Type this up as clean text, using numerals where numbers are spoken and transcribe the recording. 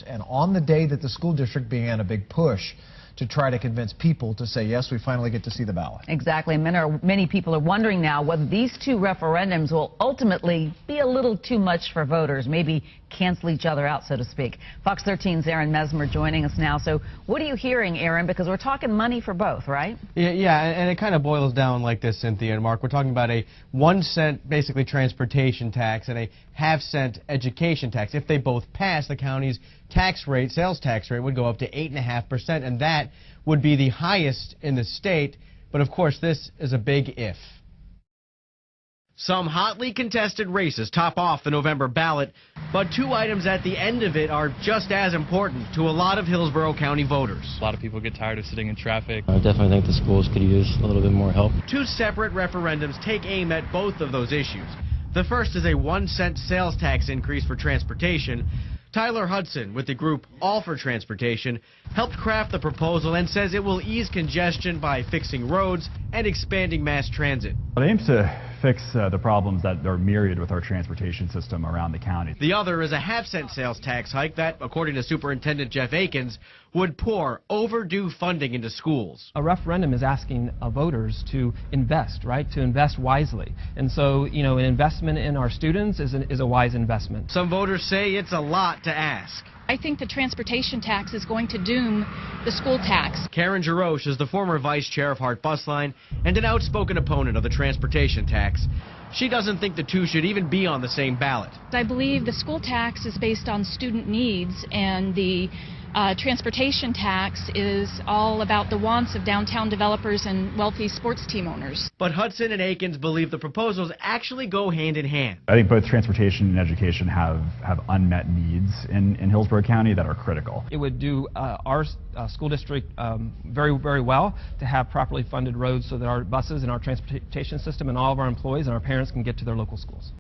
And on the day that the school district began a big push to try to convince people to say, yes, we finally get to see the ballot. Exactly. Many people are wondering now whether these two referendums will ultimately be a little too much for voters, maybe cancel each other out, so to speak. Fox 13's Aaron Mesmer joining us now. So what are you hearing, Aaron? Because we're talking money for both, right? Yeah, and it kind of boils down like this, Cynthia and Mark. We're talking about a 1 cent, basically, transportation tax and a half-cent education tax. If they both pass, the county's tax rate, sales tax rate, would go up to 8.5%, and that would be the highest in the state. But, of course, this is a big if. Some hotly contested races top off the November ballot, but two items at the end of it are just as important to a lot of Hillsborough County voters. A lot of people get tired of sitting in traffic. I definitely think the schools could use a little bit more help. Two separate referendums take aim at both of those issues. The first is a 1 cent sales tax increase for transportation. Tyler Hudson, with the group All for Transportation, helped craft the proposal and says it will ease congestion by fixing roads and expanding mass transit. It aims to fix the problems that are myriad with our transportation system around the county. The other is a half-cent sales tax hike that, according to Superintendent Jeff Akins, would pour overdue funding into schools. A referendum is asking voters to invest, right? To invest wisely. And so, you know, an investment in our students is a wise investment. Some voters say it's a lot to ask. I think the transportation tax is going to doom the school tax. Karen Jaroch is the former vice chair of Hart Bus Line and an outspoken opponent of the transportation tax. She doesn't think the two should even be on the same ballot. I believe the school tax is based on student needs, and the transportation tax is all about the wants of downtown developers and wealthy sports team owners. But Hudson and Akins believe the proposals actually go hand in hand. I think both transportation and education have unmet needs in Hillsborough County that are critical. It would do our school district very, very well to have properly funded roads so that our buses and our transportation system and all of our employees and our parents can get to their local schools.